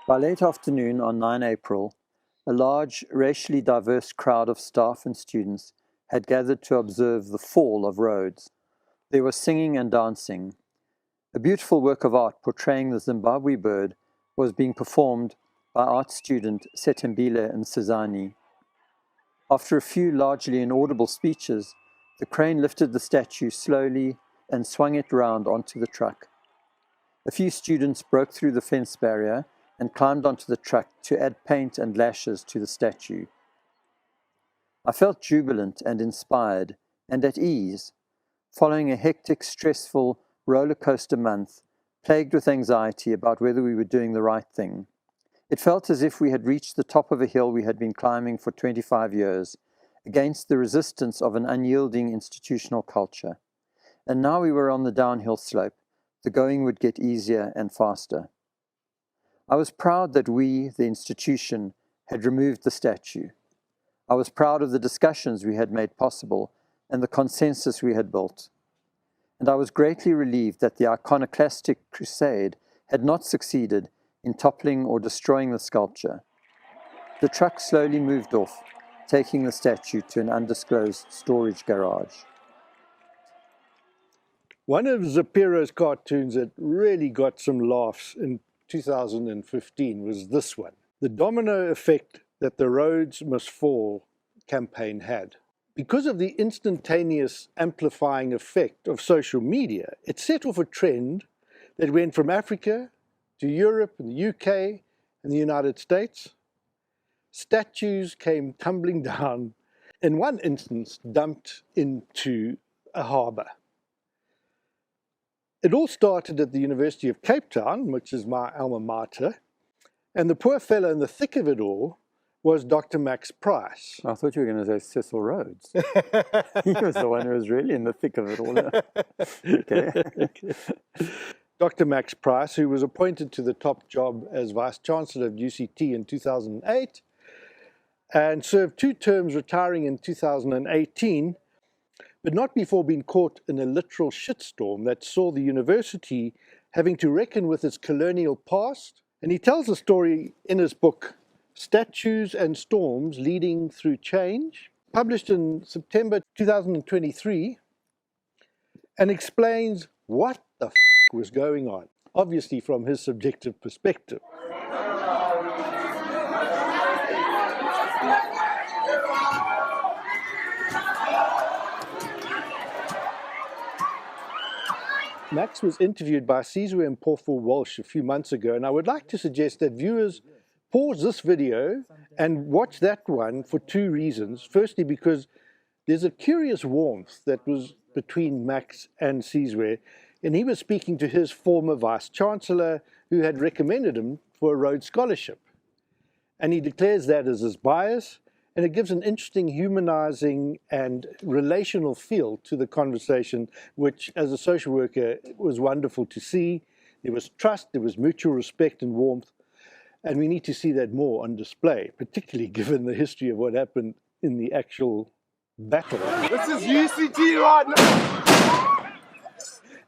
By late afternoon on 9 April, a large, racially diverse crowd of staff and students had gathered to observe the fall of Rhodes. There was singing and dancing. A beautiful work of art portraying the Zimbabwe bird was being performed by art student Setembile Nsizani. After a few largely inaudible speeches, the crane lifted the statue slowly and swung it round onto the truck. A few students broke through the fence barrier and climbed onto the truck to add paint and lashes to the statue. I felt jubilant and inspired and at ease, following a hectic, stressful roller coaster month, plagued with anxiety about whether we were doing the right thing. It felt as if we had reached the top of a hill we had been climbing for 25 years, against the resistance of an unyielding institutional culture. And now we were on the downhill slope. The going would get easier and faster. I was proud that we, the institution, had removed the statue. I was proud of the discussions we had made possible and the consensus we had built. And I was greatly relieved that the iconoclastic crusade had not succeeded in toppling or destroying the sculpture. The truck slowly moved off, taking the statue to an undisclosed storage garage. One of Zapiro's cartoons that really got some laughs in 2015 was this one. The domino effect that the Rhodes Must Fall campaign had. Because of the instantaneous amplifying effect of social media, it set off a trend that went from Africa to Europe and the UK and the United States. Statues came tumbling down, in one instance dumped into a harbour. It all started at the University of Cape Town, which is my alma mater, and the poor fellow in the thick of it all was Dr. Max Price. I thought you were going to say Cecil Rhodes. He was the one who was really in the thick of it all. Okay. Dr. Max Price, who was appointed to the top job as Vice Chancellor of UCT in 2008 and served 2 terms, retiring in 2018, but not before being caught in a literal shitstorm that saw the university having to reckon with its colonial past. And he tells the story in his book, Statues and Storms Leading Through Change, published in September 2023, and explains what the was going on, obviously from his subjective perspective. Max was interviewed by Sizwe and Porful Walsh a few months ago, and I would like to suggest that viewers pause this video and watch that one for 2 reasons. Firstly, because there's a curious warmth that was between Max and Sizwe, and he was speaking to his former Vice Chancellor who had recommended him for a Rhodes Scholarship. And he declares that as his bias, and it gives an interesting humanizing and relational feel to the conversation, which as a social worker was wonderful to see. There was trust, there was mutual respect and warmth, and we need to see that more on display, particularly given the history of what happened in the actual battle. This is UCT right now!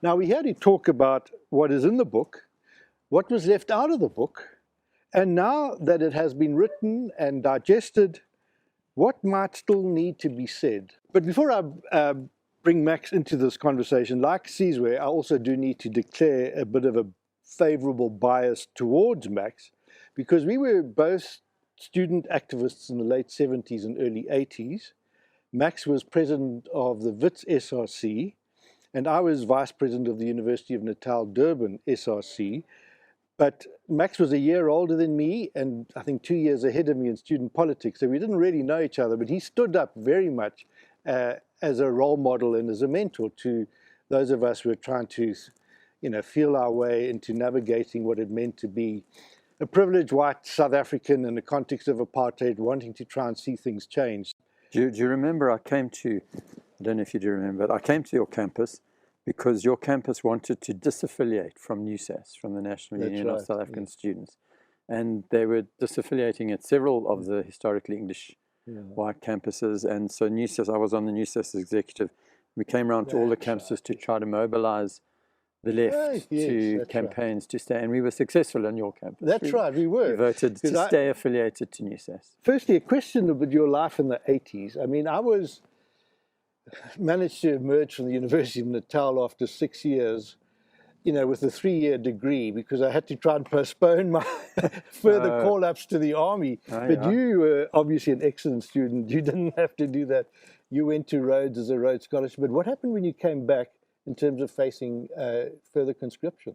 Now we had to talk about what is in the book, what was left out of the book, and now that it has been written and digested, what might still need to be said. But before I bring Max into this conversation, like Sizwe, I also do need to declare a bit of a favorable bias towards Max, because we were both student activists in the late 70s and early 80s. Max was president of the WITS SRC, and I was vice president of the University of Natal Durban SRC. But Max was a year older than me, and I think 2 years ahead of me in student politics, so we didn't really know each other, but he stood up very much as a role model and as a mentor to those of us who were trying to, feel our way into navigating what it meant to be a privileged white South African in the context of apartheid, wanting to try and see things change. Do you remember I don't know if you do remember, but I came to your campus because your campus wanted to disaffiliate from NUSAS, from the National Union of South African Students. And they were disaffiliating at several of the historically English white campuses. And so NUSAS, I was on the NUSAS executive. We came around to all the campuses to try to mobilize the left Oh, yes, to that's campaigns to stay, and we were successful on your campus. That's right, we were. We voted to stay affiliated to NUSAS. Firstly, a question about your life in the 80s. I mean, I managed to emerge from the University of Natal after 6 years, you know, with a 3-year degree, because I had to try and postpone my further call-ups to the army. But you were obviously an excellent student. You didn't have to do that. You went to Rhodes as a Rhodes Scholar. But what happened when you came back in terms of facing further conscription?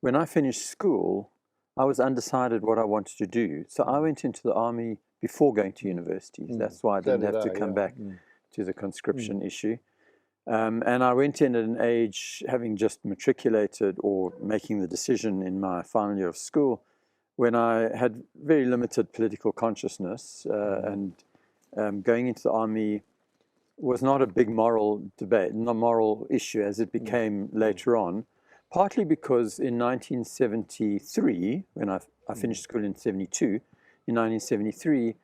When I finished school, I was undecided what I wanted to do. So I went into the army before going to university. That's why I didn't have to come back to the conscription issue. And I went in at an age, having just matriculated or making the decision in my final year of school, when I had very limited political consciousness, and going into the army was not a big moral debate, not a moral issue as it became later on, partly because in 1973, when I finished school in 72, in 1973,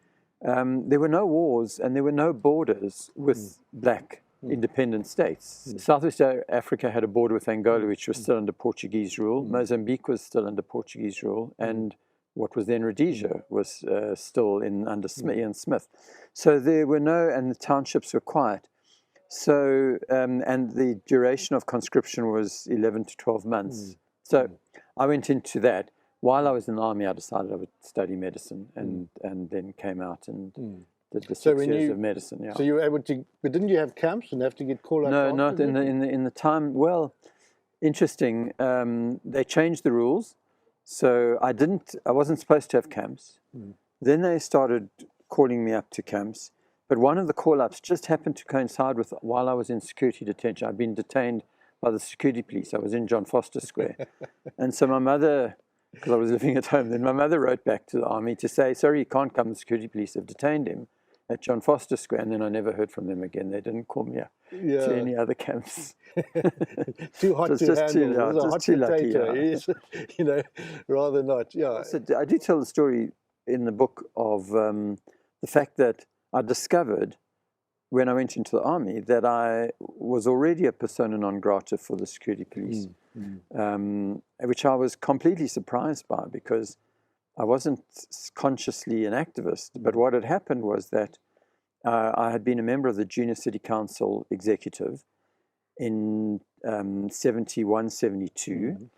there were no wars and there were no borders with black independent states. Southwest Africa had a border with Angola, which was still under Portuguese rule. Mozambique was still under Portuguese rule, and what was then Rhodesia was still under Ian Smith. So there were no, and the townships were quiet. So, and the duration of conscription was 11 to 12 months. So I went into that. While I was in the army, I decided I would study medicine, and then came out and did the 6 years of medicine. Yeah. So you were able to, but didn't you have camps and have to get called out? No, not in the time. Well, interesting. They changed the rules, so I wasn't supposed to have camps. Then they started calling me up to camps, but one of the call-ups just happened to coincide with while I was in security detention. I'd been detained by the security police. I was in John Foster Square, and so my mother, because I was living at home, then my mother wrote back to the army to say, sorry, he can't come, the security police have detained him at John Foster Square, and then I never heard from them again. They didn't call me to any other camps. Too hot to handle. Just too lucky. Yes. You know, rather not. Yeah. So I do tell the story in the book of the fact that I discovered when I went into the army that I was already a persona non grata for the security police, which I was completely surprised by, because I wasn't consciously an activist. But what had happened was that I had been a member of the Junior City Council executive in 71, 72.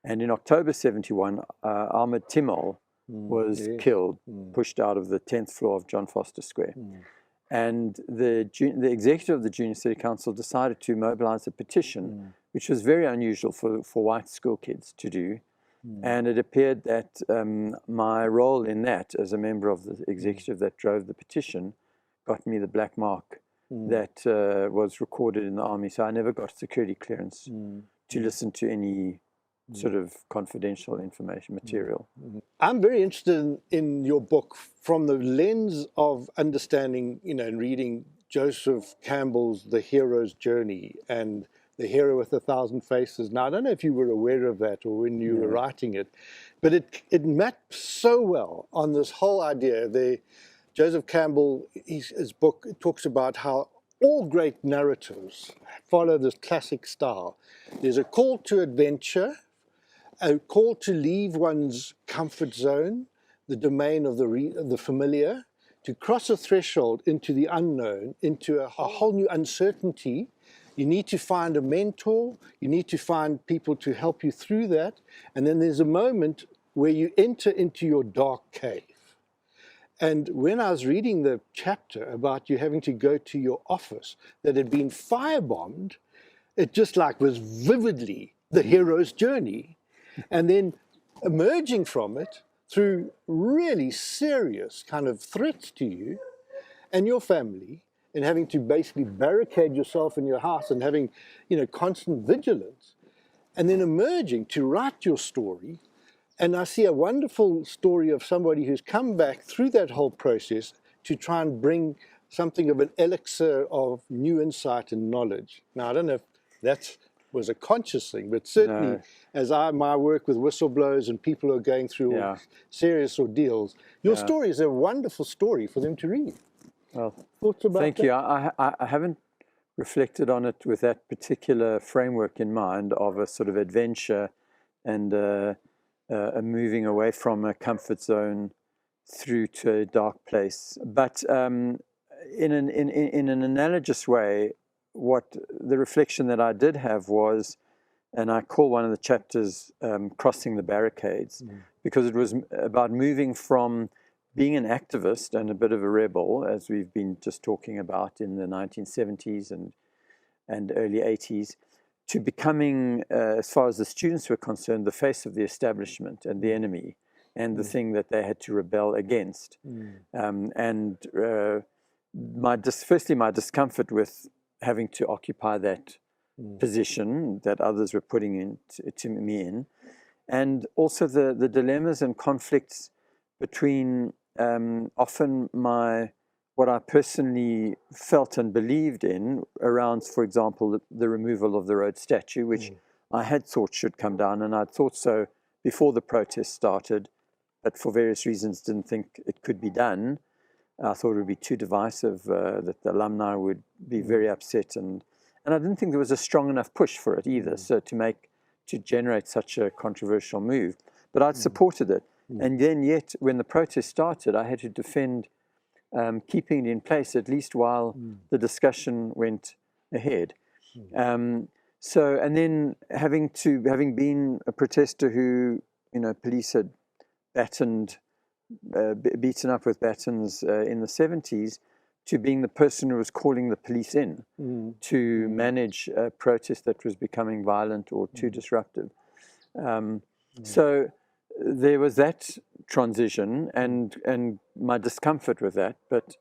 And in October 71, Ahmed Timol was killed, pushed out of the 10th floor of John Foster Square. And the executive of the Junior City Council decided to mobilize a petition, which was very unusual for white school kids to do. And it appeared that my role in that, as a member of the executive that drove the petition, got me the black mark that was recorded in the army. So I never got security clearance to listen to any sort of confidential information material. I'm very interested in your book from the lens of understanding, you know, and reading Joseph Campbell's The Hero's Journey and The Hero with 1,000 Faces. Now, I don't know if you were aware of that or when you were writing it, but it maps so well on this whole idea. Joseph Campbell, his book talks about how all great narratives follow this classic style. There's a call to adventure, a call to leave one's comfort zone, the domain of the familiar, to cross a threshold into the unknown, into a whole new uncertainty. You need to find a mentor, you need to find people to help you through that, and then there's a moment where you enter into your dark cave. And when I was reading the chapter about you having to go to your office that had been firebombed, it just like was vividly the hero's journey. And then emerging from it through really serious kind of threats to you and your family, and having to basically barricade yourself in your house and having, you know, constant vigilance, and then emerging to write your story. And I see a wonderful story of somebody who's come back through that whole process to try and bring something of an elixir of new insight and knowledge. Now, I don't know if that was a conscious thing, but certainly as my work with whistleblowers and people who are going through serious ordeals, your story is a wonderful story for them to read. Well, thoughts about thank that? you. I haven't reflected on it with that particular framework in mind of a sort of adventure and a moving away from a comfort zone through to a dark place. But in an analogous way, what the reflection that I did have was, and I call one of the chapters Crossing the Barricades, because it was about moving from being an activist and a bit of a rebel, as we've been just talking about in the 1970s and early 80s, to becoming, as far as the students were concerned, the face of the establishment and the enemy and the thing that they had to rebel against. Firstly, my discomfort with having to occupy that position that others were putting to me in, and also the dilemmas and conflicts between often what I personally felt and believed in around, for example, the removal of the Rhodes statue, which I had thought should come down, and I'd thought so before the protest started, but for various reasons didn't think it could be done. I thought it would be too divisive, that the alumni would be very upset, and I didn't think there was a strong enough push for it either, so to generate such a controversial move. But I'd supported it. And then yet, when the protest started, I had to defend keeping it in place, at least while the discussion went ahead. And then having been a protester who, police had beaten up with batons in the 70s, to being the person who was calling the police in to manage a protest that was becoming violent or too disruptive. So there was that transition and my discomfort with that, but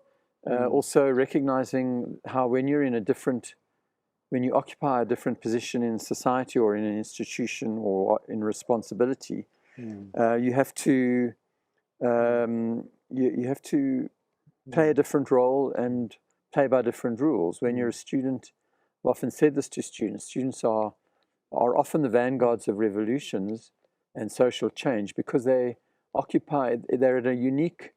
also recognizing how when you occupy a different position in society or in an institution or in responsibility, you have to you have to play a different role and play by different rules. When you're a student, I've often said this to students. Students are often the vanguards of revolutions and social change because they're at a unique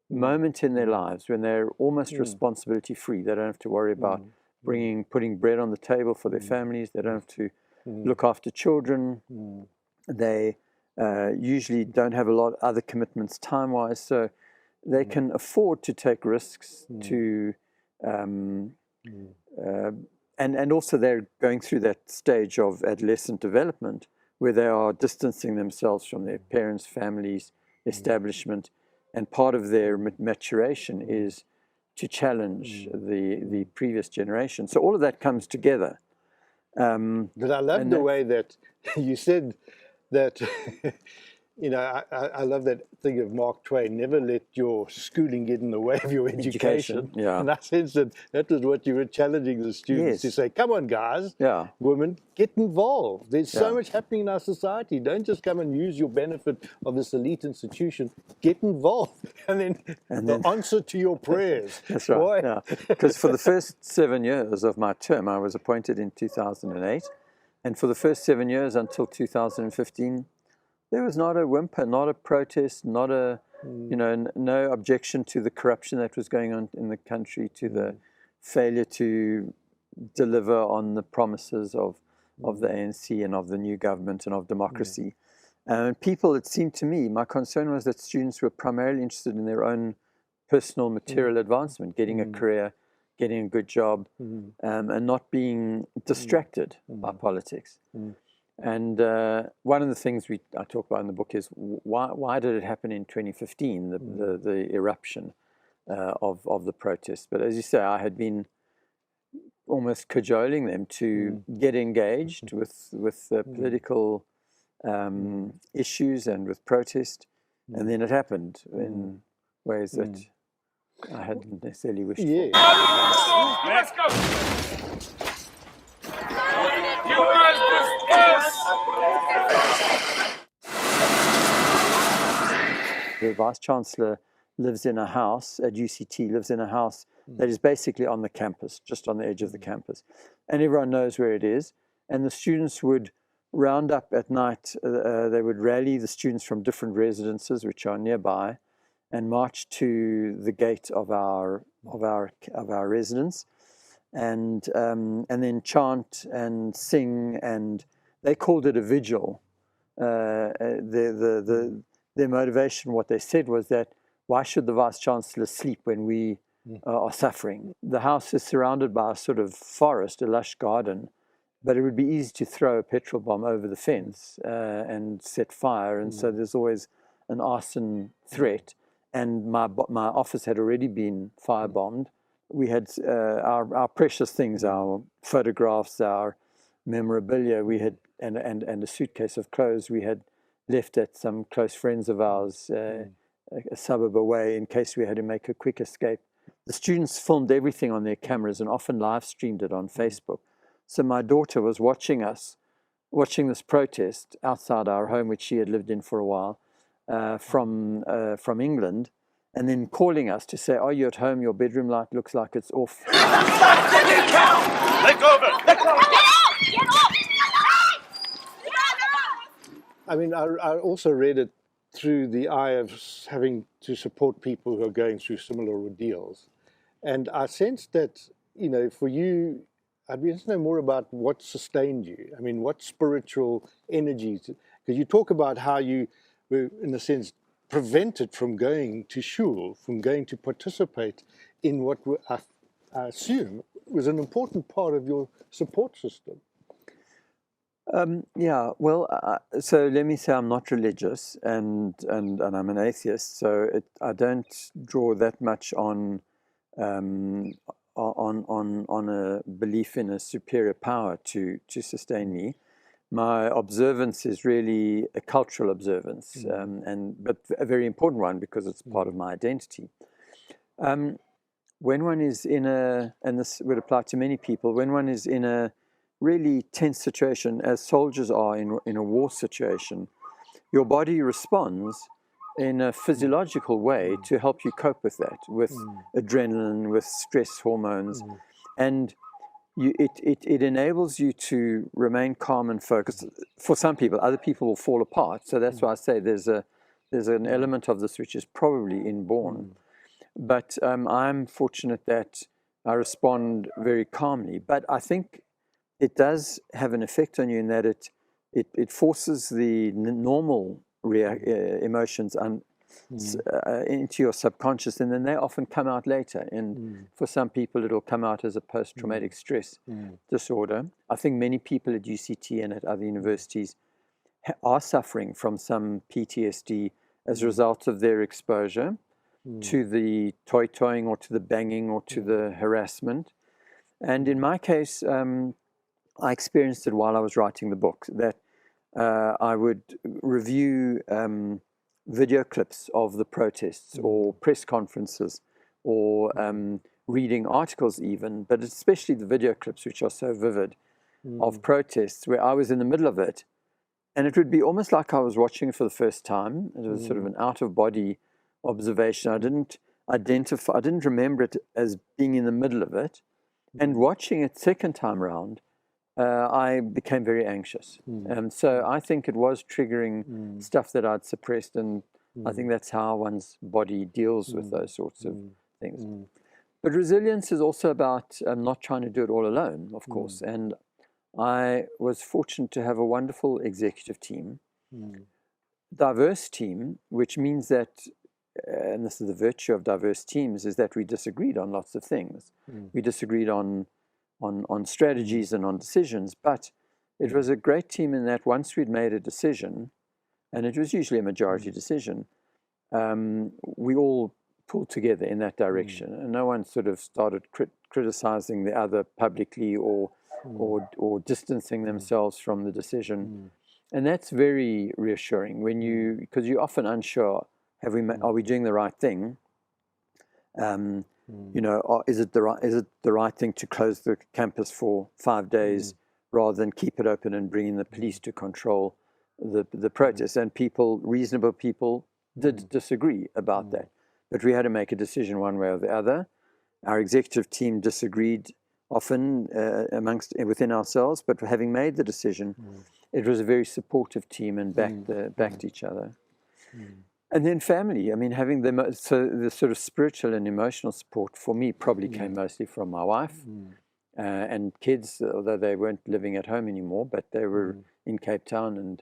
moment in their lives when they're almost responsibility free. They don't have to worry about putting bread on the table for their families. They don't have to look after children. They usually don't have a lot of other commitments time-wise, so they can afford to take risks and also they're going through that stage of adolescent development where they are distancing themselves from their parents, families, establishment, and part of their maturation is to challenge the previous generation. So all of that comes together. But I love the way that you said that, I love that thing of Mark Twain, never let your schooling get in the way of your education. Yeah. And I sense that was what you were challenging the students to say, come on, guys, women, get involved. There's so much happening in our society. Don't just come and use your benefit of this elite institution. Get involved. And then the answer to your prayers. That's right. Yeah. Because for the first 7 years of my term, I was appointed in 2008. And for the first 7 years until 2015, there was not a whimper, not a protest, not a, no objection to the corruption that was going on in the country, to the failure to deliver on the promises of the ANC and of the new government and of democracy. And people, it seemed to me, my concern was that students were primarily interested in their own personal material advancement, getting a career, getting a good job, and not being distracted by politics. And one of the things I talk about in the book is why did it happen in 2015, the eruption of the protest? But as you say, I had been almost cajoling them to get engaged with political issues and with protest, and then it happened in ways that I hadn't necessarily wished for. Let's go! You must disperse! The Vice Chancellor lives in a house at UCT, lives in a house that is basically on the campus, just on the edge of the campus. And everyone knows where it is. And the students would round up at night. They would rally the students from different residences, which are nearby, and march to the gate of our residence. and then chant and sing, and they called it a vigil. Their motivation, what they said was that why should the Vice Chancellor sleep when we are suffering? The house is surrounded by a sort of forest, a lush garden, but it would be easy to throw a petrol bomb over the fence and set fire, and so there's always an arson threat. And my office had already been firebombed. We had our precious things, our photographs, our memorabilia, we had, and a suitcase of clothes we had left at some close friends of ours, a suburb away, in case we had to make a quick escape. The students filmed everything on their cameras and often live streamed it on Facebook. So my daughter was watching this protest outside our home, which she had lived in for a while, from England, and then calling us to say, "Are you at home? Your bedroom light looks like it's off." Let go of it! Let go of it! Get off! I mean, I also read it through the eye of having to support people who are going through similar ordeals. And I sensed that, you know, for you, I'd be interested to know more about what sustained you. I mean, what spiritual energies, because you talk about how you were, in a sense, prevented from going to shul, from going to participate in what I assume was an important part of your support system. Yeah, well, so let me say I'm not religious, and I'm an atheist, so I don't draw that much on a belief in a superior power to sustain me. My observance is really a cultural observance, but a very important one because it's part of my identity. When one is in and this would apply to many people, when one is in a really tense situation, as soldiers are in a war situation, your body responds in a physiological way to help you cope with that, with adrenaline, with stress hormones, and it enables you to remain calm and focused. For some people, other people will fall apart. So that's why I say there's an element of this which is probably inborn. But I'm fortunate that I respond very calmly. But I think it does have an effect on you in that it forces the normal emotions into your subconscious, and then they often come out later. And for some people, it'll come out as a post-traumatic stress disorder. I think many people at UCT and at other universities are suffering from some PTSD as a result of their exposure to the toying or to the banging or to the harassment. And in my case, I experienced it while I was writing the book, that I would review video clips of the protests or press conferences or reading articles even, but especially the video clips, which are so vivid, of protests where I was in the middle of it. And it would be almost like I was watching it for the first time. It was sort of an out-of-body observation. I didn't remember it as being in the middle of it. And watching it second time around, I became very anxious. So I think it was triggering stuff that I'd suppressed, and I think that's how one's body deals with those sorts of things. But resilience is also about not trying to do it all alone, of course. And I was fortunate to have a wonderful executive team, diverse team, which means that, and this is the virtue of diverse teams, is that we disagreed on lots of things. We disagreed on strategies and on decisions, but it was a great team in that once we'd made a decision, and it was usually a majority decision, we all pulled together in that direction, and no one sort of started criticizing the other publicly or distancing themselves from the decision. And that's very reassuring because you're often unsure, are we doing the right thing? You know, is it the right thing to close the campus for 5 days rather than keep it open and bring in the police to control the protests? And reasonable people did disagree about that, but we had to make a decision one way or the other. Our executive team disagreed often within ourselves, but having made the decision, it was a very supportive team and backed each other. And then family. I mean, having the sort of spiritual and emotional support for me probably came mostly from my wife, and kids, although they weren't living at home anymore, but they were in Cape Town and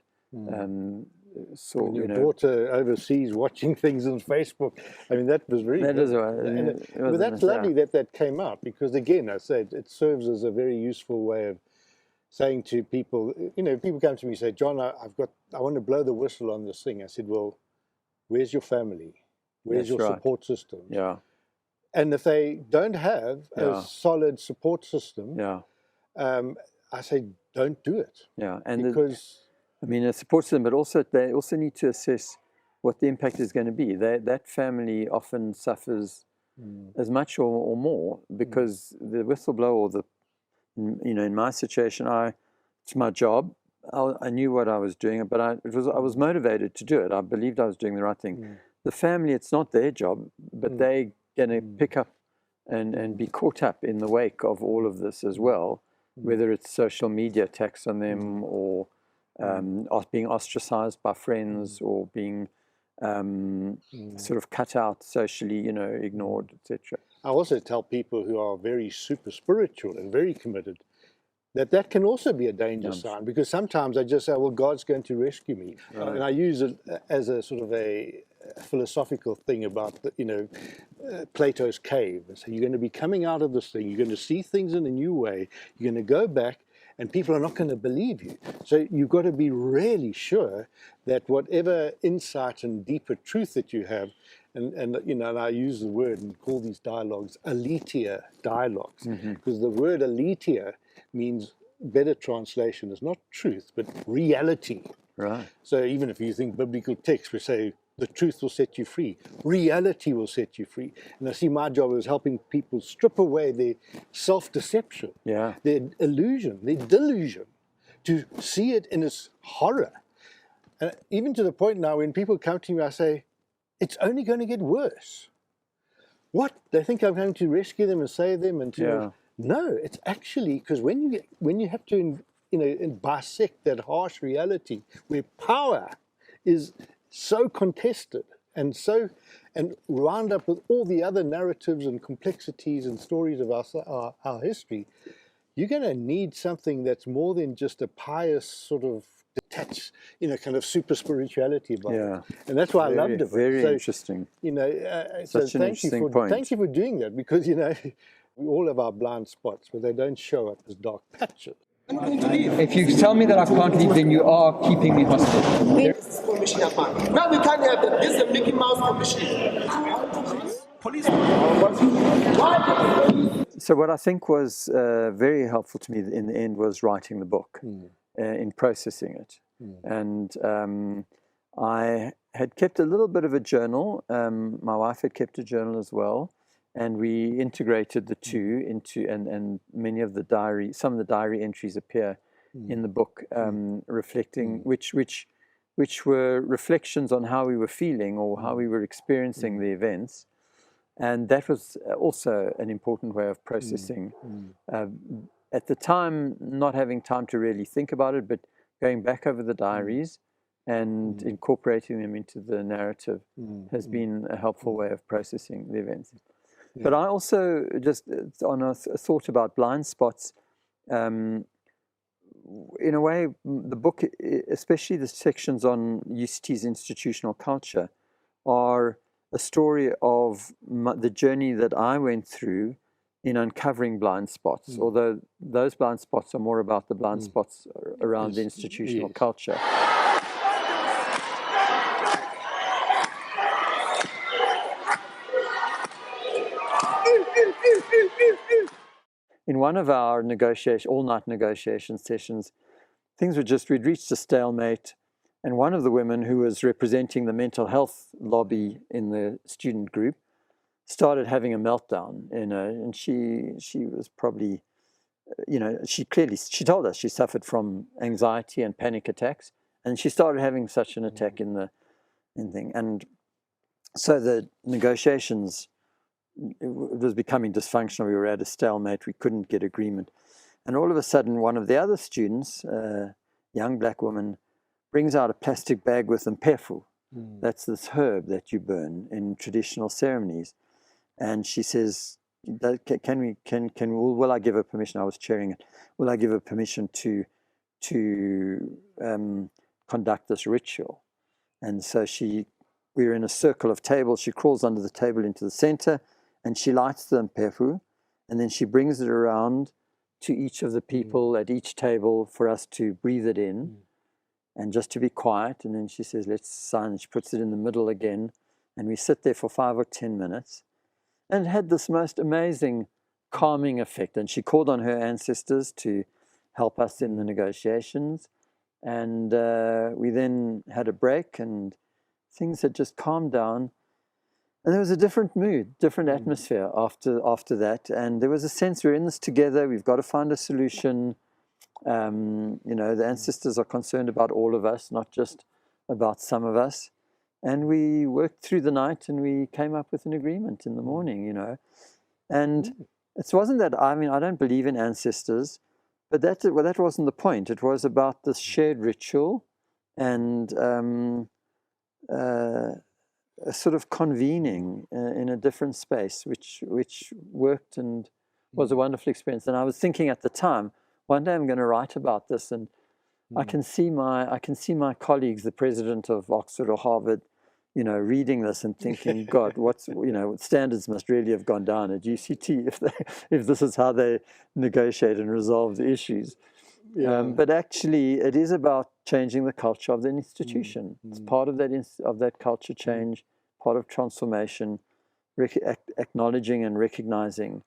saw, and your daughter overseas watching things on Facebook. I mean, that was very That good. is right. But that's lovely that came out, because again, I said, it serves as a very useful way of saying to people, people come to me and say, John, I want to blow the whistle on this thing. I said, well, where's your family? Where's your support system? Yeah. And if they don't have a solid support system, I say, don't do it. Yeah. And because a support system, but also they also need to assess what the impact is going to be. That family often suffers as much or more, because the whistleblower, or in my situation, it's my job. I knew what I was doing, but I was motivated to do it. I believed I was doing the right thing. The family, it's not their job, but they're going to pick up and be caught up in the wake of all of this as well, whether it's social media attacks on them, or being ostracized by friends, or being sort of cut out socially, ignored, etc. I also tell people who are very super spiritual and very committed that can also be a danger sign, because sometimes I just say, well, God's going to rescue me. And I use it as a sort of a philosophical thing about, Plato's cave. And so you're going to be coming out of this thing, you're going to see things in a new way, you're going to go back, and people are not going to believe you. So you've got to be really sure that whatever insight and deeper truth that you have, and I use the word and call these dialogues Aletheia dialogues, because the word Aletheia means, better translation is not truth, but reality. Right. So even if you think biblical text, we say the truth will set you free, reality will set you free. And I see my job is helping people strip away their self-deception, their illusion, their delusion, to see it in its horror. And even to the point now, when people come to me, I say, it's only going to get worse. What? They think I'm going to rescue them and save them, and no, it's actually, because when you have to bisect that harsh reality where power is so contested and wound up with all the other narratives and complexities and stories of our history, you're going to need something that's more than just a pious sort of detached, kind of super spirituality about it. And that's why I loved it. Very interesting. Such an interesting point. Thank you for doing that, because, we all have our blind spots, but they don't show up as dark patches. If you tell me that I can't leave, then you are keeping me hostage. Now we can't have that. This is a Mickey Mouse commission. Police. So what I think was very helpful to me in the end was writing the book, in processing it. And I had kept a little bit of a journal. My wife had kept a journal as well. And we integrated the two into, and many of the some of the diary entries appear in the book, reflecting, which were reflections on how we were feeling or how we were experiencing the events. And that was also an important way of processing. At the time, not having time to really think about it, but going back over the diaries and incorporating them into the narrative has been a helpful way of processing the events. But I also, just on a thought about blind spots, in a way, the book, especially the sections on UCT's institutional culture, are a story of the journey that I went through in uncovering blind spots, although those blind spots are more about the blind spots around the institutional culture. In one of our all-night negotiation sessions, we'd reached a stalemate, and one of the women who was representing the mental health lobby in the student group started having a meltdown, and she was probably, she told us she suffered from anxiety and panic attacks, and she started having such an attack in thing. And so the negotiations, it was becoming dysfunctional. We were at a stalemate. We couldn't get agreement. And all of a sudden, one of the other students, a young black woman, brings out a plastic bag with mpefu. That's this herb that you burn in traditional ceremonies. And she says, will I give her permission? I was chairing it. Will I give her permission to conduct this ritual? And so we were in a circle of tables. She crawls under the table into the center, and she lights the mpefu, and then she brings it around to each of the people at each table for us to breathe it in, and just to be quiet. And then she says, let's sign. She puts it in the middle again, and we sit there for 5 or 10 minutes. And it had this most amazing calming effect. And she called on her ancestors to help us in the negotiations. And we then had a break, and things had just calmed down. And there was a different mood, different atmosphere after that. And there was a sense we're in this together. We've got to find a solution. The ancestors are concerned about all of us, not just about some of us. And we worked through the night, and we came up with an agreement in the morning, And it wasn't that, I don't believe in ancestors, but that wasn't the point. It was about this shared ritual and a sort of convening in a different space, which worked and was a wonderful experience. And I was thinking at the time, one day I'm going to write about this, and I can see my colleagues, the president of Oxford or Harvard, reading this and thinking, God, standards must really have gone down at UCT if this is how they negotiate and resolve the issues. Yeah. But actually, it is about changing the culture of the institution. It's part of that culture change, part of transformation, acknowledging and recognizing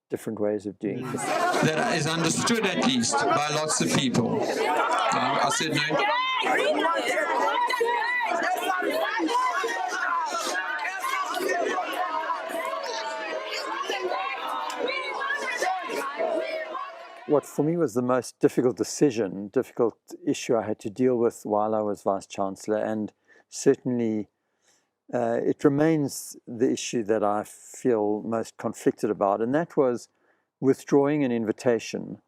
different ways of doing things. That is understood at least by lots of people. I said no. What for me was the most difficult issue I had to deal with while I was Vice Chancellor, and certainly it remains the issue that I feel most conflicted about, and that was withdrawing an invitation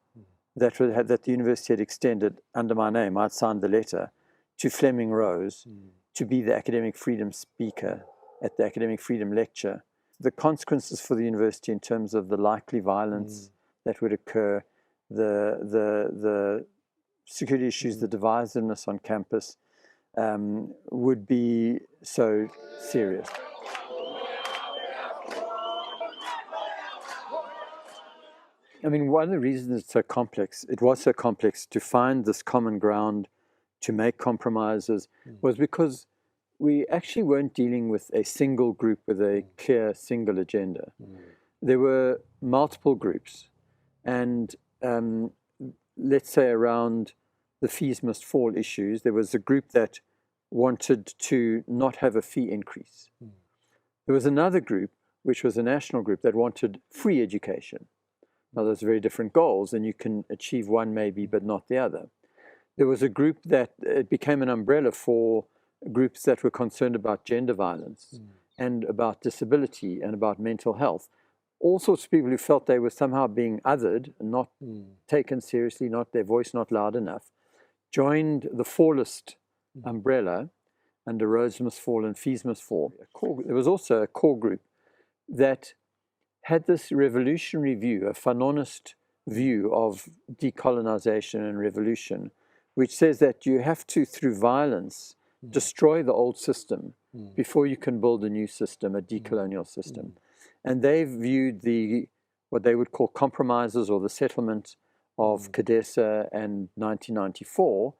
that the university had extended under my name. I'd signed the letter to Fleming Rose to be the academic freedom speaker at the academic freedom lecture. The consequences for the university in terms of the likely violence that would occur, the security issues, the divisiveness on campus would be so serious. One of the reasons it was so complex to find this common ground, to make compromises, was because we actually weren't dealing with a single group with a clear single agenda. There were multiple groups, and let's say around the fees must fall issues, there was a group that wanted to not have a fee increase. There was another group, which was a national group, that wanted free education. Now, those are very different goals, and you can achieve one maybe, but not the other. There was a group that it became an umbrella for groups that were concerned about gender violence and about disability and about mental health. All sorts of people who felt they were somehow being othered and not taken seriously, not their voice not loud enough, joined the fallist umbrella under Rhodes Must Fall and Fees Must Fall. There was also a core group that had this revolutionary view, a Fanonist view of decolonization and revolution, which says that you have to, through violence, destroy the old system before you can build a new system, a decolonial system. And they viewed what they would call compromises or the settlement of Cadessa and 1994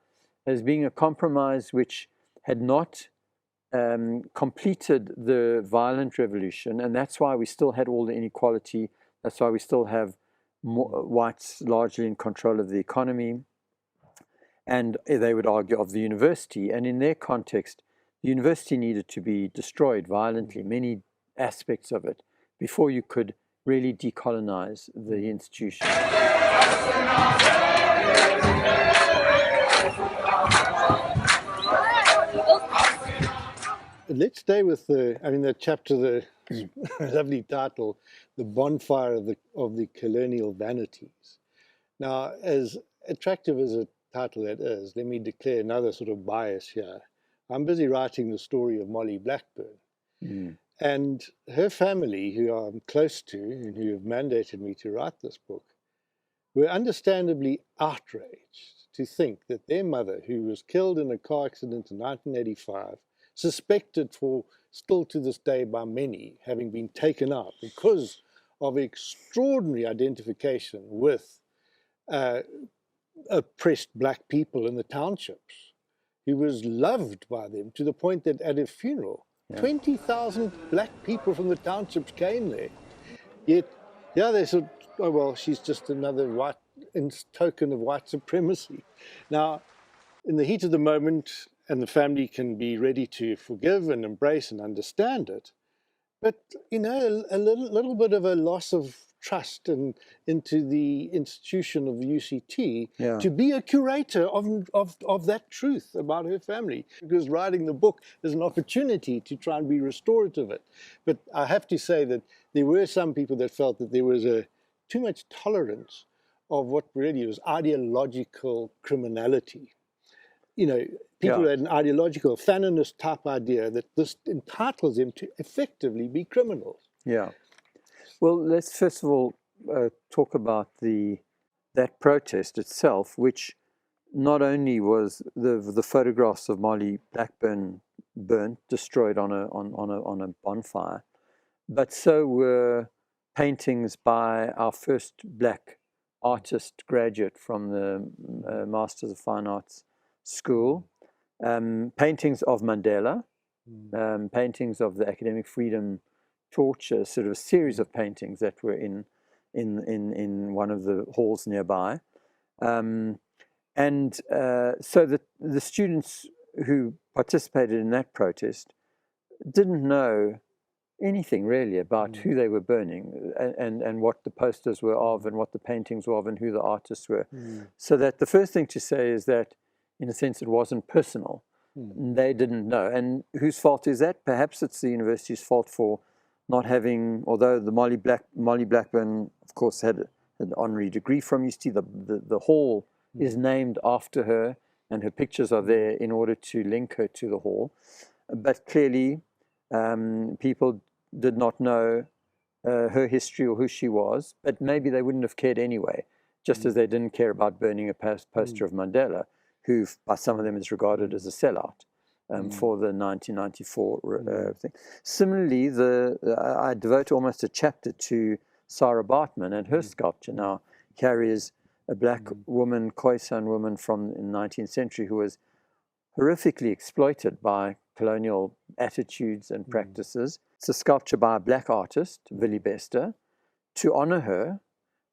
as being a compromise which had not completed the violent revolution, and that's why we still had all the inequality. That's why we still have whites largely in control of the economy, and they would argue of the university. And in their context, the university needed to be destroyed violently, many aspects of it, before you could really decolonize the institution. Let's stay with the chapter, the lovely title, "The Bonfire of the Colonial Vanities." Now, as attractive as a title that is, let me declare another sort of bias here. I'm busy writing the story of Molly Blackburn. And her family, who I'm close to and who have mandated me to write this book, were understandably outraged to think that their mother, who was killed in a car accident in 1985, suspected for still to this day by many having been taken out because of extraordinary identification with oppressed black people in the townships. He was loved by them to the point that at a funeral, 20,000 black people from the townships came there. Yet, yeah, they said, oh, well, she's just another white token of white supremacy. Now, in the heat of the moment, and the family can be ready to forgive and embrace and understand it, but, you know, a little bit of a loss of trust and into the institution of the UCT to be a curator of that truth about her family, because writing the book is an opportunity to try and be restorative of it. But I have to say that there were some people that felt that there was too much tolerance of what really was ideological criminality. You know, people had an ideological Fanonist type idea that this entitles them to effectively be criminals. Yeah. Well, let's first of all talk about that protest itself, which not only was the photographs of Molly Blackburn burnt, destroyed on a bonfire, but so were paintings by our first black artist graduate from the Masters of Fine Arts School, paintings of Mandela, paintings of the Academic Freedom Torch, sort of a series of paintings that were in one of the halls nearby, so the students who participated in that protest didn't know anything really about who they were burning and what the posters were of and what the paintings were of and who the artists were. So that the first thing to say is that, in a sense, it wasn't personal. They didn't know. And whose fault is that? Perhaps it's the university's fault for not having, although the Molly Blackburn, of course, had an honorary degree from UCT, the hall is named after her, and her pictures are there in order to link her to the hall. But clearly, people did not know her history or who she was, but maybe they wouldn't have cared anyway, just as they didn't care about burning a poster of Mandela, who by some of them is regarded as a sellout for the 1994 thing. Similarly, I devote almost a chapter to Sarah Bartman and her sculpture. Now, here is a black woman, Khoisan woman from the 19th century who was horrifically exploited by colonial attitudes and practices. It's a sculpture by a black artist, Willie Bester, to honor her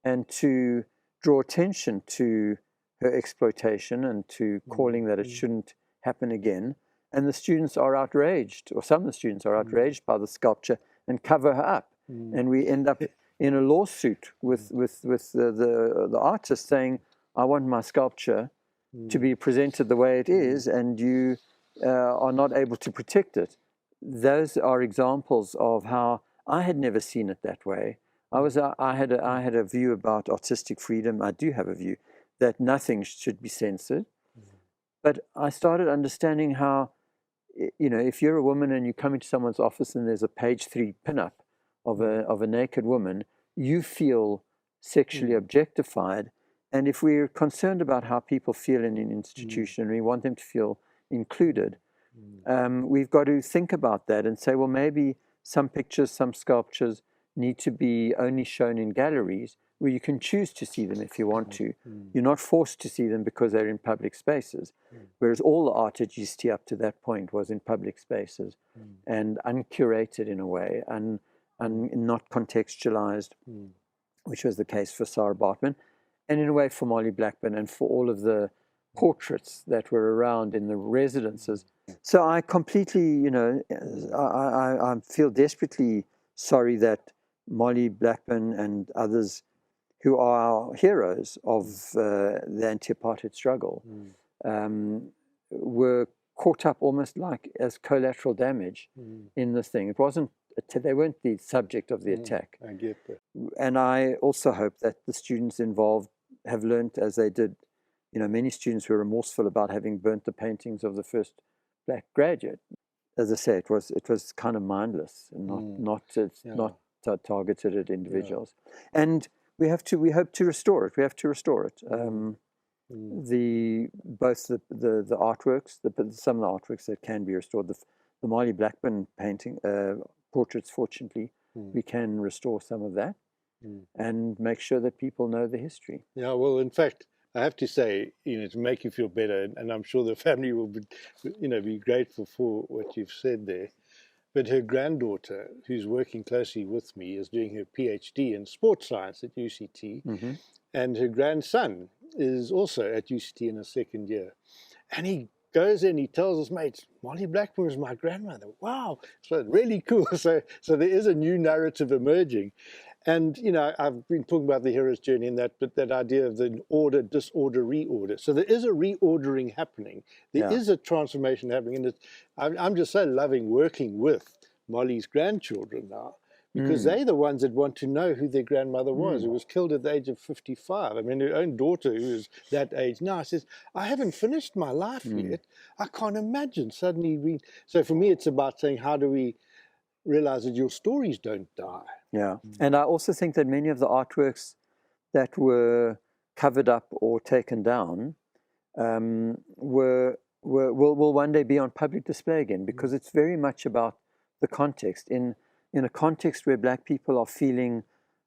and to draw attention to her exploitation and to calling that it shouldn't happen again. And the students are outraged, or some of the students are outraged by the sculpture and cover her up. And we end up in a lawsuit with the artist saying, I want my sculpture to be presented the way it is, and you are not able to protect it. Those are examples of how I had never seen it that way. I had a view about artistic freedom. I do have a view that nothing should be censored. But I started understanding how, you know, if you're a woman and you come into someone's office and there's a page 3 pinup of a naked woman, you feel sexually objectified. And if we're concerned about how people feel in an institution, we want them to feel included, we've got to think about that and say, well, maybe some pictures, some sculptures need to be only shown in galleries where you can choose to see them if you want to. You're not forced to see them because they're in public spaces, whereas all the art at UCT up to that point was in public spaces and uncurated in a way and not contextualized, which was the case for Sarah Bartman, and in a way for Molly Blackburn and for all of the portraits that were around in the residences. So I completely, you know, I feel desperately sorry that Molly Blackburn and others who are heroes of the anti-apartheid struggle were caught up almost like as collateral damage in this thing. It wasn't, they weren't the subject of the attack. I get that. And I also hope that the students involved have learned, as they did, you know, many students were remorseful about having burnt the paintings of the first black graduate. as I say, it was kind of mindless and not targeted at individuals. And we hope to restore it. We have to restore it. Both the artworks, some of the artworks that can be restored, the Marley Blackburn painting portraits, fortunately, we can restore some of that and make sure that people know the history. Yeah, well, in fact, I have to say, to make you feel better, and I'm sure the family will be grateful for what you've said there. But her granddaughter, who's working closely with me, is doing her PhD in sports science at UCT, and her grandson is also at UCT in his second year. And he goes in, he tells his mates, Molly Blackburn was my grandmother. Wow, so really cool. So there is a new narrative emerging. And, I've been talking about the hero's journey and that, but that idea of the order, disorder, reorder. So there is a reordering happening. There is a transformation happening. And I'm just so loving working with Molly's grandchildren now, because they're the ones that want to know who their grandmother was, who was killed at the age of 55. I mean, her own daughter, who is that age now, says, I haven't finished my life yet. I can't imagine suddenly. So for me, it's about saying, how do we realize that your stories don't die? Yeah, and I also think that many of the artworks that were covered up or taken down will one day be on public display again, because it's very much about the context. In a context where Black people are feeling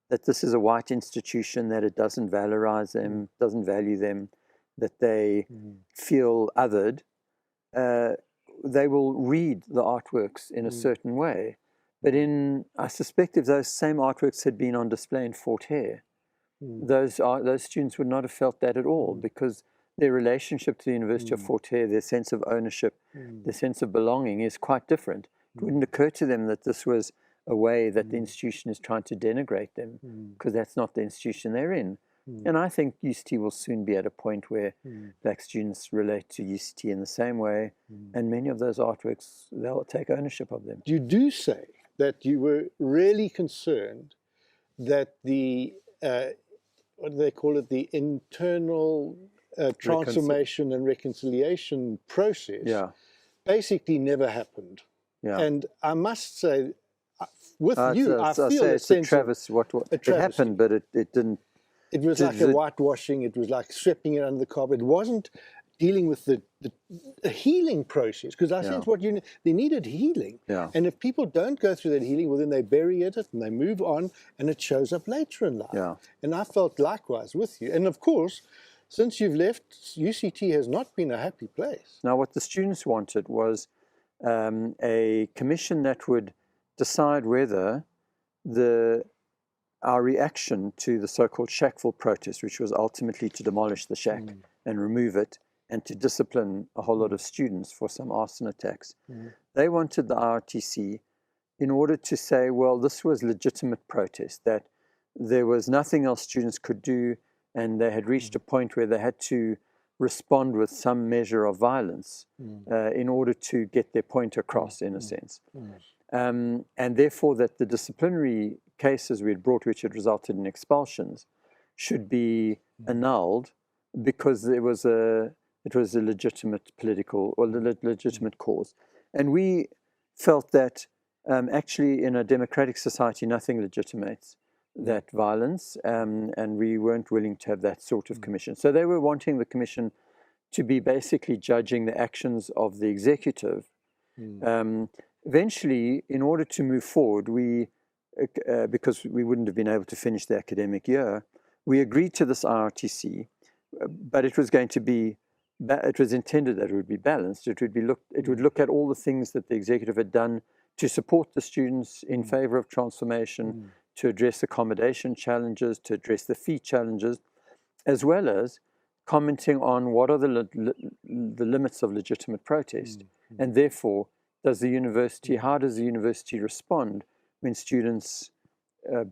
that this is a white institution, that it doesn't valorize them, doesn't value them, that they feel othered, they will read the artworks in a certain way. But I suspect if those same artworks had been on display in Fort Hare, those students would not have felt that at all, because their relationship to the University of Fort Hare, their sense of ownership, their sense of belonging is quite different. It wouldn't occur to them that this was a way that the institution is trying to denigrate them, because that's not the institution they're in. And I think UCT will soon be at a point where Black students relate to UCT in the same way, and many of those artworks, they'll take ownership of them. You do say that you were really concerned that the, what do they call it, the internal transformation and reconciliation process basically never happened. And I must say, with you, I feel a sense Travis, it happened, but it didn't. It was like a whitewashing. It was like sweeping it under the carpet. It wasn't dealing with the healing process, because I sense they needed healing. And if people don't go through that healing, well, then they bury it and they move on, and it shows up later in life. And I felt likewise with you. And of course, since you've left, UCT has not been a happy place. Now, what the students wanted was a commission that would decide whether our reaction to the so-called Shackville protest, which was ultimately to demolish the shack and remove it and to discipline a whole lot of students for some arson attacks. They wanted the RTC in order to say, well, this was legitimate protest, that there was nothing else students could do, and they had reached a point where they had to respond with some measure of violence in order to get their point across, in a sense. And therefore that the disciplinary cases we had brought, which had resulted in expulsions, should be annulled, because it was a legitimate political or legitimate cause. And we felt that actually in a democratic society nothing legitimates that violence, and we weren't willing to have that sort of commission. So they were wanting the commission to be basically judging the actions of the executive. Eventually, in order to move forward, because we wouldn't have been able to finish the academic year, we agreed to this IRTC, but it was going to be, it was intended that it would be balanced. It would look at all the things that the executive had done to support the students in favor of transformation, to address accommodation challenges, to address the fee challenges, as well as commenting on what are the limits of legitimate protest, and therefore how does the university respond when students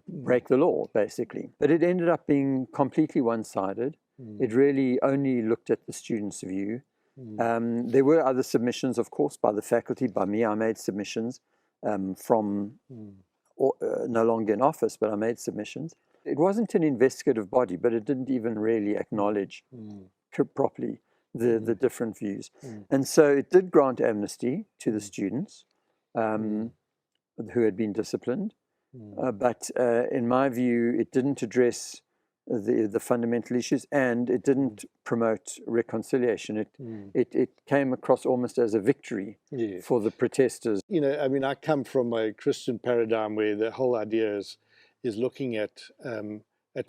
break the law, basically. But it ended up being completely one-sided. It really only looked at the students' view. There were other submissions, of course, by the faculty, by me. I made submissions from no longer in office, but I made submissions. It wasn't an investigative body, but it didn't even really acknowledge properly the different views. And so it did grant amnesty to the students who had been disciplined. But in my view, it didn't address the fundamental issues, and it didn't promote reconciliation. It came across almost as a victory for the protesters. You know, I mean, I come from a Christian paradigm where the whole idea is looking at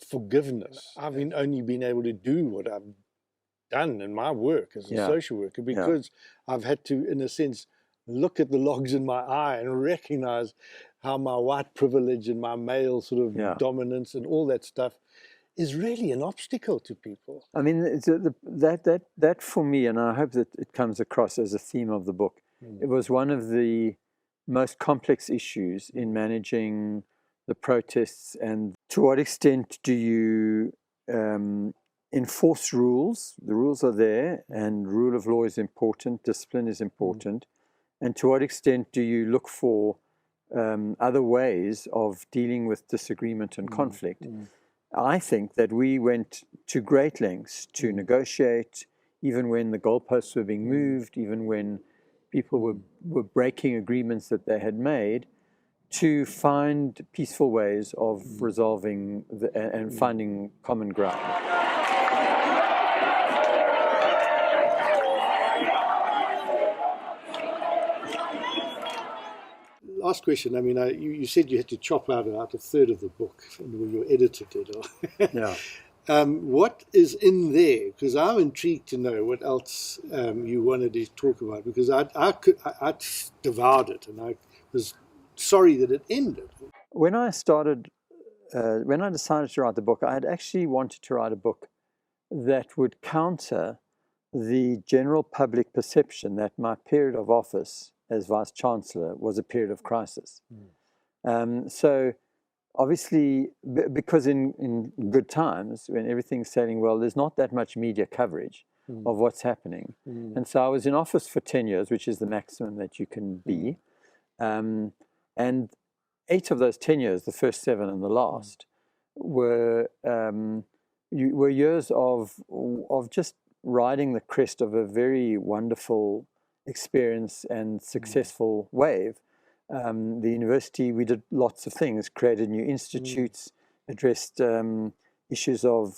forgiveness. I've only been able to do what I've done in my work as a social worker because I've had to, in a sense, look at the logs in my eye and recognize how my white privilege and my male sort of dominance and all that stuff is really an obstacle to people. I mean, that for me, and I hope that it comes across as a theme of the book, it was one of the most complex issues in managing the protests. And to what extent do you enforce rules? The rules are there, and rule of law is important, discipline is important. And to what extent do you look for other ways of dealing with disagreement and conflict? I think that we went to great lengths to negotiate, even when the goalposts were being moved, even when people were breaking agreements that they had made, to find peaceful ways of resolving and finding common ground. Last question. I mean, you said you had to chop out a third of the book, and your editor did. Yeah. What is in there? Because I'm intrigued to know what else you wanted to talk about. Because I devoured it, and I was sorry that it ended. When I decided to write the book, I had actually wanted to write a book that would counter the general public perception that my period of office as Vice Chancellor was a period of crisis. So obviously, because in good times, when everything's sailing well, there's not that much media coverage of what's happening. And so I was in office for 10 years, which is the maximum that you can be. And 8 of those 10 years, the first 7 and the last, were years of just riding the crest of a very wonderful experience and successful wave. The university, we did lots of things, created new institutes, addressed issues of,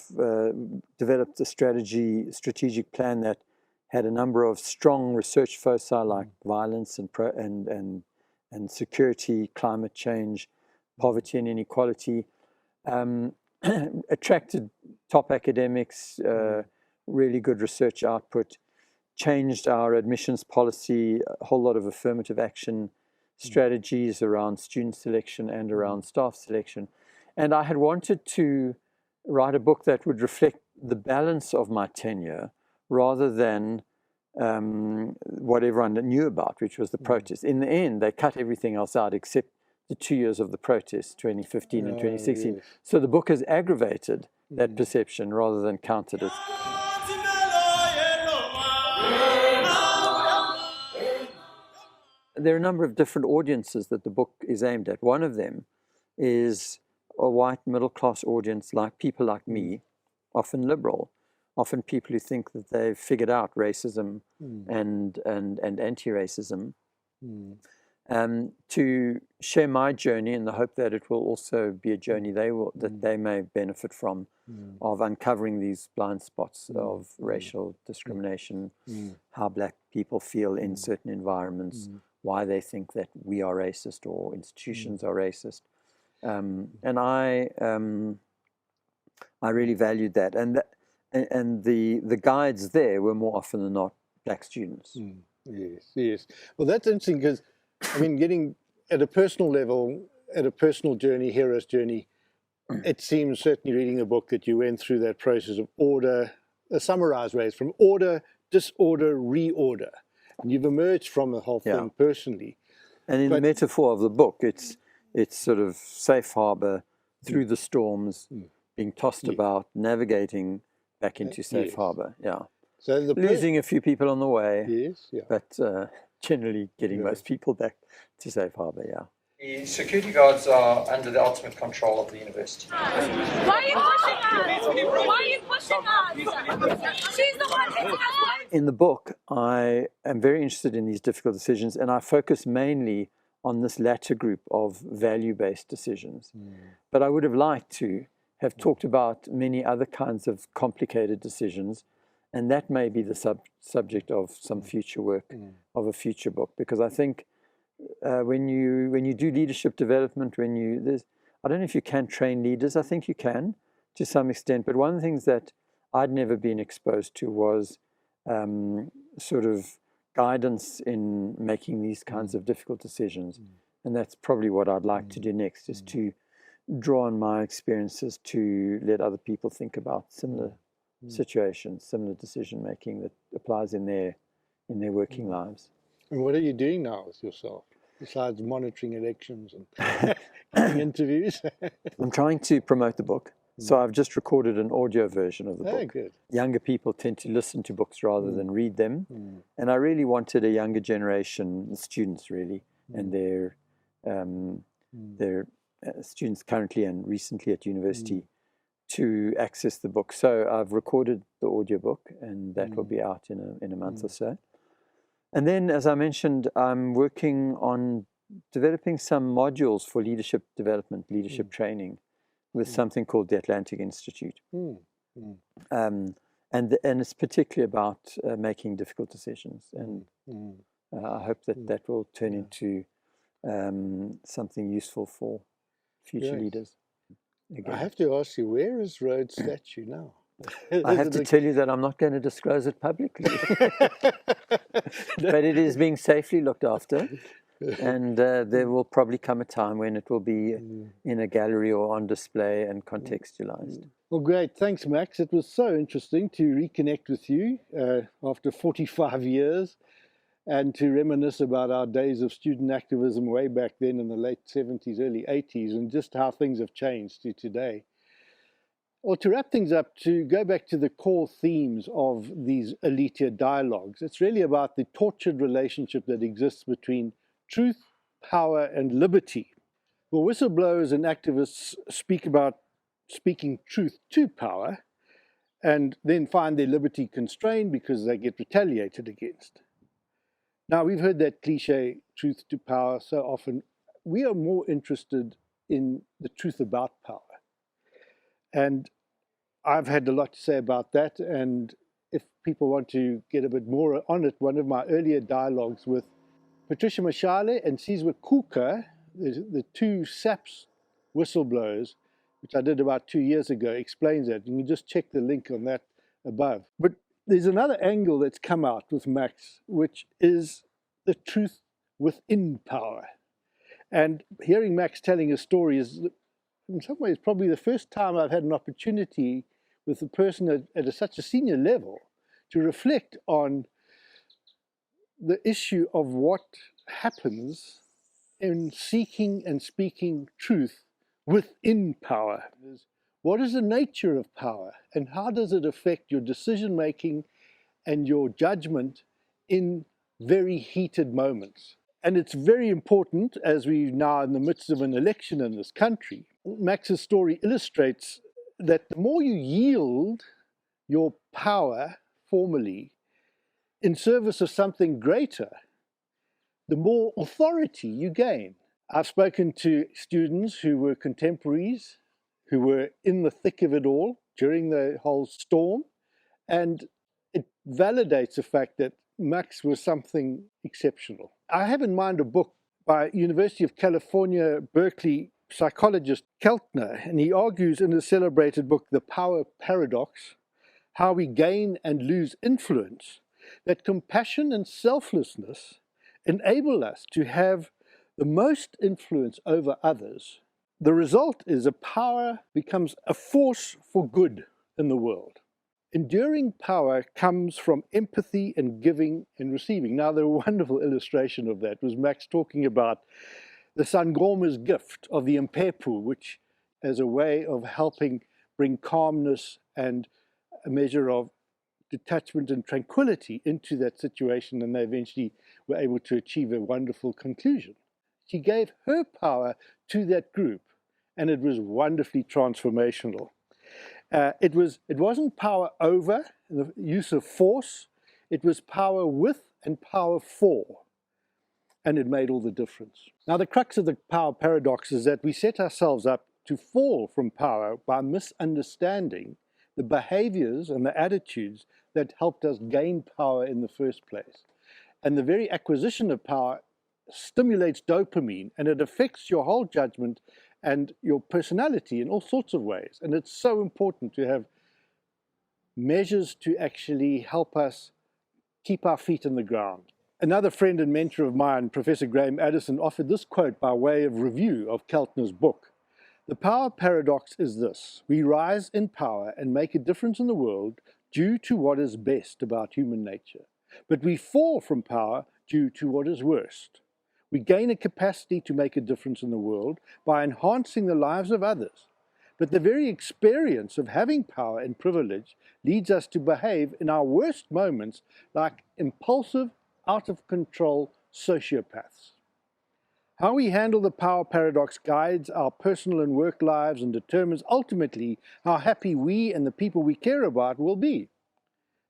developed a strategic plan that had a number of strong research foci like violence and security, climate change, poverty and inequality, attracted top academics, really good research output, changed our admissions policy, a whole lot of affirmative action strategies around student selection and around staff selection. And I had wanted to write a book that would reflect the balance of my tenure rather than what everyone knew about, which was the protest. In the end, they cut everything else out except the 2 years of the protests, 2015 and 2016. Yes. So the book has aggravated that perception rather than countered it. There are a number of different audiences that the book is aimed at. One of them is a white middle-class audience, like people like me, often liberal, often people who think that they've figured out racism and anti-racism, to share my journey in the hope that it will also be a journey that they may benefit from, of uncovering these blind spots of racial discrimination, how black people feel in certain environments, why they think that we are racist or institutions are racist. And I really valued that. And the guides there were more often than not black students. Yes. Well, that's interesting because, I mean, getting at a personal level, at a personal journey, hero's journey, it seems, certainly reading the book, that you went through that process of order, a summarized ways, from order, disorder, reorder. And you've emerged from the whole thing personally. And in the metaphor of the book, it's sort of safe harbor through the storms, being tossed about, navigating back into safe harbor. So losing a few people on the way, but generally getting most people back to safe harbor. The security guards are under the ultimate control of the university. Why are you pushing us? Why are you pushing In the book, I am very interested in these difficult decisions, and I focus mainly on this latter group of value-based decisions. But I would have liked to have talked about many other kinds of complicated decisions, and that may be the subject of some future work, of a future book, because I think when you do leadership development, I don't know if you can train leaders. I think you can to some extent, but one of the things that I'd never been exposed to was sort of guidance in making these kinds of difficult decisions. And that's probably what I'd like to do next, is to draw on my experiences to let other people think about similar situations, similar decision making that applies in their working lives. And what are you doing now with yourself, besides monitoring elections and giving interviews? I'm trying to promote the book. So I've just recorded an audio version of the book. Good. Younger people tend to listen to books rather than read them. And I really wanted a younger generation, students really, and their students currently and recently at university, to access the book. So I've recorded the audiobook, and that will be out in a month or so. And then, as I mentioned, I'm working on developing some modules for leadership development, leadership training, with something called the Atlantic Institute. And it's particularly about making difficult decisions. And I hope that will turn into something useful for future leaders. Again. I have to ask you, where is Rhodes' statue now? I have to tell you that I'm not going to disclose it publicly. But it is being safely looked after. And there will probably come a time when it will be in a gallery or on display and contextualized. Well, great. Thanks, Max. It was so interesting to reconnect with you after 45 years and to reminisce about our days of student activism way back then in the late 70s, early 80s, and just how things have changed to today. Or to wrap things up, to go back to the core themes of these Aletheia dialogues, it's really about the tortured relationship that exists between truth, power, and liberty. Well, whistleblowers and activists speak about speaking truth to power and then find their liberty constrained because they get retaliated against. Now, we've heard that cliche, truth to power, so often. We are more interested in the truth about power. And I've had a lot to say about that. And if people want to get a bit more on it, one of my earlier dialogues with Patricia Mashale and Sizwe Kuka, the two SAPS whistleblowers, which I did about 2 years ago, explains that. You can just check the link on that above. But there's another angle that's come out with Max, which is the truth within power. And hearing Max telling a story is, in some ways, probably the first time I've had an opportunity with a person at such a senior level to reflect on the issue of what happens in seeking and speaking truth within power. What is the nature of power, and how does it affect your decision-making and your judgment in very heated moments? And it's very important, as we're now in the midst of an election in this country. Max's story illustrates that the more you yield your power formally in service of something greater, the more authority you gain. I've spoken to students who were contemporaries, who were in the thick of it all during the whole storm, and it validates the fact that Max was something exceptional. I have in mind a book by University of California, Berkeley psychologist Keltner, and he argues in his celebrated book, The Power Paradox, How We Gain and Lose Influence, that compassion and selflessness enable us to have the most influence over others. The result is a power becomes a force for good in the world. Enduring power comes from empathy and giving and receiving. Now, the wonderful illustration of that was Max talking about the Sangoma's gift of the Mpepu, which as a way of helping bring calmness and a measure of detachment and tranquility into that situation, and they eventually were able to achieve a wonderful conclusion. She gave her power to that group, and it was wonderfully transformational. It wasn't power over, the use of force. It was power with and power for. And it made all the difference. Now, the crux of the power paradox is that we set ourselves up to fall from power by misunderstanding the behaviors and the attitudes that helped us gain power in the first place. And the very acquisition of power stimulates dopamine, and it affects your whole judgment and your personality in all sorts of ways. And it's so important to have measures to actually help us keep our feet in the ground. Another friend and mentor of mine, Professor Graham Addison, offered this quote by way of review of Keltner's book. The power paradox is this: we rise in power and make a difference in the world due to what is best about human nature. But we fall from power due to what is worst. We gain a capacity to make a difference in the world by enhancing the lives of others. But the very experience of having power and privilege leads us to behave in our worst moments like impulsive, out-of-control sociopaths. How we handle the power paradox guides our personal and work lives and determines ultimately how happy we and the people we care about will be.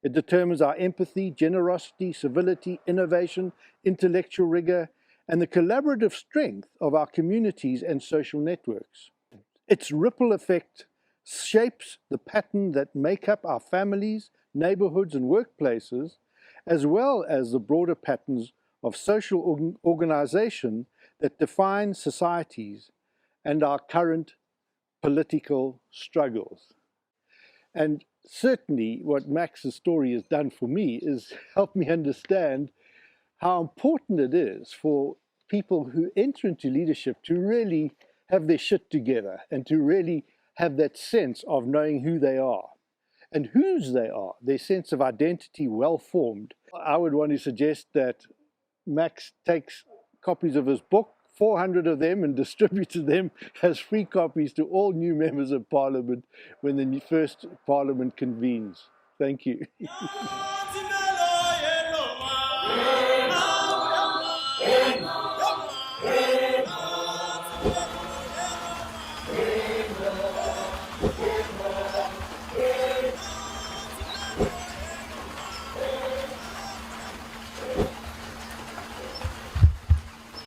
It determines our empathy, generosity, civility, innovation, intellectual rigor, and the collaborative strength of our communities and social networks. Its ripple effect shapes the pattern that make up our families, neighborhoods, and workplaces, as well as the broader patterns of social organization that define societies and our current political struggles. And certainly what Max's story has done for me is help me understand how important it is for people who enter into leadership to really have their shit together and to really have that sense of knowing who they are and whose they are, their sense of identity well formed. I would want to suggest that Max takes copies of his book, 400 of them, and distributes them as free copies to all new members of Parliament when the first Parliament convenes. Thank you.